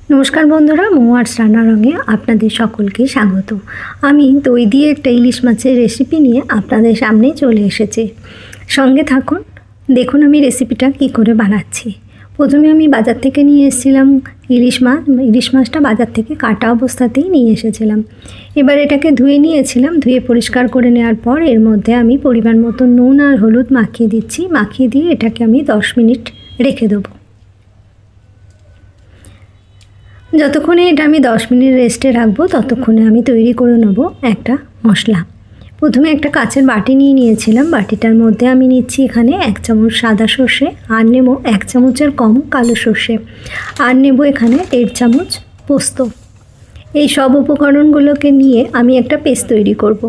নমস্কার বন্ধুরা, মৌয়ার্স রান্নারঙে আপনাদের সকলকে স্বাগত। আমি দই দিয়ে একটা ইলিশ মাছের রেসিপি নিয়ে আপনাদের সামনে চলে এসেছি। সঙ্গে থাকুন, দেখুন আমি রেসিপিটা কী করে বানাচ্ছি। প্রথমে আমি বাজার থেকে নিয়ে এসেছিলাম ইলিশ মাছটা বাজার থেকে কাটা অবস্থাতেই নিয়ে এসেছিলাম। এবার এটাকে ধুয়ে নিয়েছিলাম। ধুয়ে পরিষ্কার করে নেওয়ার পর এর মধ্যে আমি পরিমাণ মতো নুন আর হলুদ মাখিয়ে দিচ্ছি। মাখিয়ে দিয়ে এটাকে আমি 10 মিনিট রেখে দেবো। যতক্ষণে এটা আমি 10 মিনিট রেস্টে রাখবো ততক্ষণে আমি তৈরি করে নেব একটা মশলা। প্রথমে একটা কাচের বাটি নিয়ে নিয়েছিলাম। বাটিটার মধ্যে আমি নিচ্ছি এখানে 1 চামচ সাদা সর্ষে, আর নেব 1 চামচের কম কালো সর্ষে, আর নেব এখানে 1.5 চামচ পোস্ত। এই সব উপকরণগুলোকে নিয়ে আমি একটা পেস্ট তৈরি করব।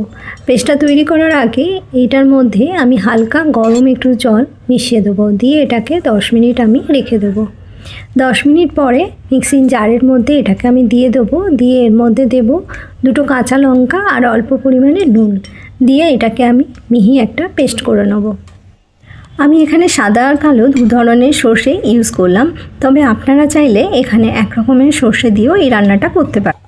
পেস্টটা তৈরি করার আগে এইটার মধ্যে আমি হালকা গরম একটু জল মিশিয়ে দেবো। দিয়ে এটাকে 10 মিনিট আমি রেখে দেবো। 10 মিনিট পরে মিক্সিং জারের মধ্যে এটাকে আমি দিয়ে দেবো। দিয়ে এর মধ্যে দেব 2 কাঁচা লঙ্কা আর অল্প পরিমাণে নুন দিয়ে এটাকে আমি মিহি একটা পেস্ট করে নেব। আমি এখানে সাদা আর কালো 2 ধরনের সর্ষে ইউজ করলাম, তবে আপনারা চাইলে এখানে এক রকমের সর্ষে দিয়েও এই রান্নাটা করতে পারেন।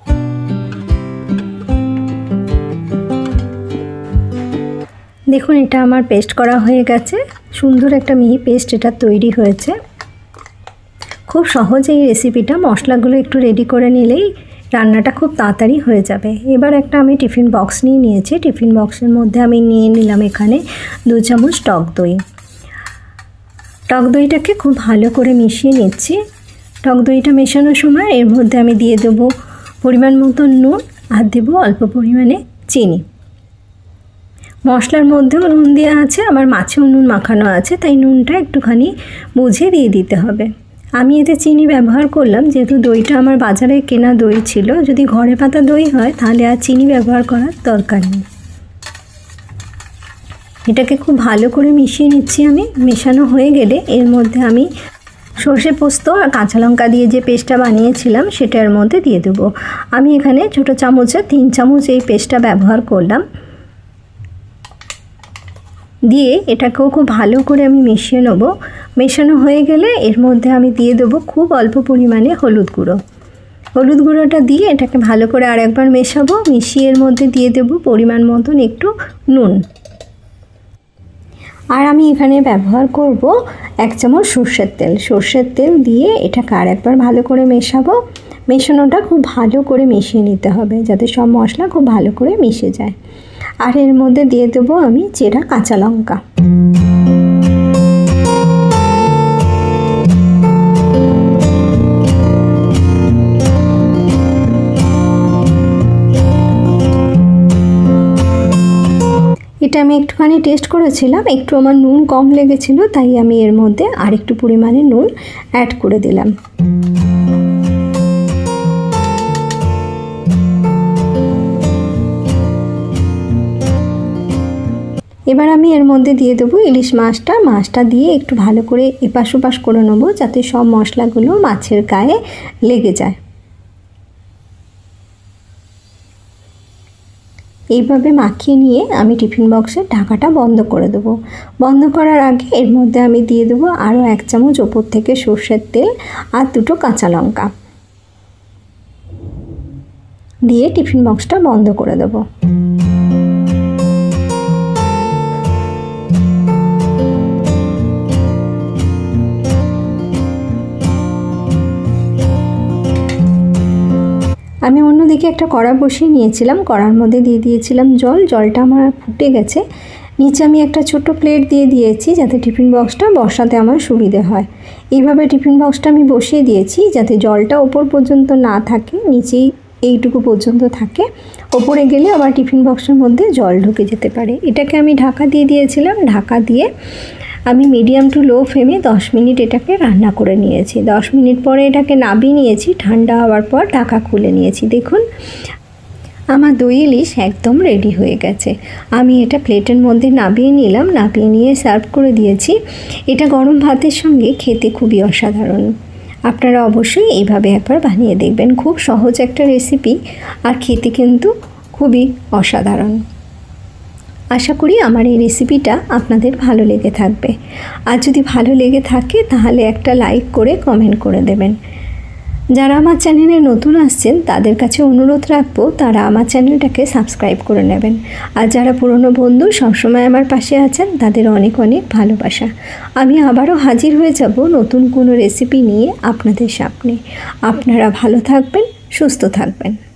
দেখুন, এটা আমার পেস্ট করা হয়ে গেছে। সুন্দর একটা মিহি পেস্ট এটা তৈরি হয়েছে। খুব সহজ এই রেসিপিটা। মশলাগুলো একটু রেডি করে নিলেই রান্নাটা খুব তাড়াতাড়ি হয়ে যাবে। এবার একটা আমি টিফিন বক্স নিয়ে নিয়েছি। টিফিন বক্সের মধ্যে আমি নিয়ে নিলাম এখানে 2 চামচ টক দই। টক দইটাকে খুব ভালো করে মিশিয়ে নিচ্ছি। টক দইটা মেশানোর সময় এর মধ্যে আমি দিয়ে দেবো পরিমাণ মতো নুন আর দেবো অল্প পরিমাণে চিনি। মশলার মধ্যেও নুন দেওয়া আছে, আবার মাছেও নুন মাখানো আছে, তাই নুনটা একটুখানি বুঝে দিয়ে দিতে হবে। আমি এতে চিনি ব্যবহার করলাম যেহেতু দইটা আমার বাজারে কেনা দই ছিল। যদি ঘরে পাতা দই হয় তাহলে আর চিনি ব্যবহার করার দরকার নেই। এটাকে খুব ভালো করে মিশিয়ে নিচ্ছি আমি। মেশানো হয়ে গেলে এর মধ্যে আমি সর্ষে পোস্ত আর কাঁচা লঙ্কা দিয়ে যে পেস্টটা বানিয়েছিলাম সেটা এর মধ্যে দিয়ে দেবো। আমি এখানে ছোটো চামচে 3 চামচ এই পেস্টটা ব্যবহার করলাম। দিয়ে এটাকেও খুব ভালো করে আমি মিশিয়ে নেব। মেশানো হয়ে গেলে এর মধ্যে আমি দিয়ে দেবো খুব অল্প পরিমাণে হলুদ গুঁড়ো। হলুদ গুঁড়োটা দিয়ে এটাকে ভালো করে আরেকবার মেশাবো। মিশিয়ে এর মধ্যে দিয়ে দেবো পরিমাণ মতন একটু নুন। আর আমি এখানে ব্যবহার করব 1 চামচ সর্ষের তেল। সর্ষের তেল দিয়ে এটাকে আরেকবার ভালো করে মেশাবো। মেশানোটা খুব ভালো করে মিশিয়ে নিতে হবে যাতে সব মশলা খুব ভালো করে মিশে যায়। আর এর মধ্যে দিয়ে দেবো আমি চেরা কাঁচা লঙ্কা। এটা আমি একটুখানি টেস্ট করেছিলাম, একটু আমার নুন কম লেগেছিল, তাই আমি এর মধ্যে আর একটু পরিমাণে নুন অ্যাড করে দিলাম। এবার আমি এর মধ্যে দিয়ে দেবো ইলিশ মাছটা দিয়ে একটু ভালো করে এপাশ ওপাশ করে নেবো যাতে সব মশলাগুলো মাছের গায়ে লেগে যায়। এইভাবে মাখিয়ে নিয়ে আমি টিফিন বক্সের ঢাকাটা বন্ধ করে দেবো। বন্ধ করার আগে এর মধ্যে আমি দিয়ে দেবো আরও 1 চামচ ওপর থেকে সর্ষের তেল আর 2 কাঁচা লঙ্কা দিয়ে টিফিন বক্সটা বন্ধ করে দেবো। আমি অন্যদিকে একটা কড়া বসিয়ে নিয়েছিলাম। কড়ার মধ্যে দিয়ে দিয়েছিলাম জল। জলটা আমার ফুটে গেছে। নিচে আমি একটা ছোট প্লেট দিয়ে দিয়েছি যাতে টিফিন বক্সটা বসাতে আমার সুবিধে হয়। এইভাবে টিফিন বক্সটা আমি বসিয়ে দিয়েছি যাতে জলটা ওপর পর্যন্ত না থাকে, নিচেই এইটুকু পর্যন্ত থাকে। ওপরে গেলে আবার টিফিন বক্সের মধ্যে জল ঢুকে যেতে পারে। এটাকে আমি ঢাকা দিয়ে দিয়েছিলাম। ঢাকা দিয়ে আমি মিডিয়াম টু লো ফ্লেমে 10 মিনিট এটাকে রান্না করে নিয়েছি। 10 মিনিট পরে এটাকে নামিয়ে নিয়েছি। ঠান্ডা হওয়ার পর ঢাকা খুলে নিয়েছি। দেখুন আমার দই ইলিশ একদম রেডি হয়ে গেছে। আমি এটা প্লেটের মধ্যে নামিয়ে নিলাম। নামিয়ে নিয়ে সার্ভ করে দিয়েছি। এটা গরম ভাতের সঙ্গে খেতে খুবই অসাধারণ। আপনারা অবশ্যই এইভাবে একবার বানিয়ে দেখবেন। খুব সহজ একটা রেসিপি আর খেতে কিন্তু খুবই অসাধারণ। আশা করি আমার এই রেসিপিটা আপনাদের ভালো লেগে থাকবে। আর যদি ভালো লেগে থাকে তাহলে একটা লাইক করে কমেন্ট করে দেবেন। যারা আমার চ্যানেলে নতুন আসছেন তাদের কাছে অনুরোধ রাখবো তারা আমার চ্যানেলটাকে সাবস্ক্রাইব করে নেবেন। আর যারা পুরনো বন্ধু সবসময় আমার পাশে আছেন তাদের অনেক অনেক ভালোবাসা। আমি আবারও হাজির হয়ে যাব নতুন কোনো রেসিপি নিয়ে আপনাদের সামনে। আপনারা ভালো থাকবেন, সুস্থ থাকবেন।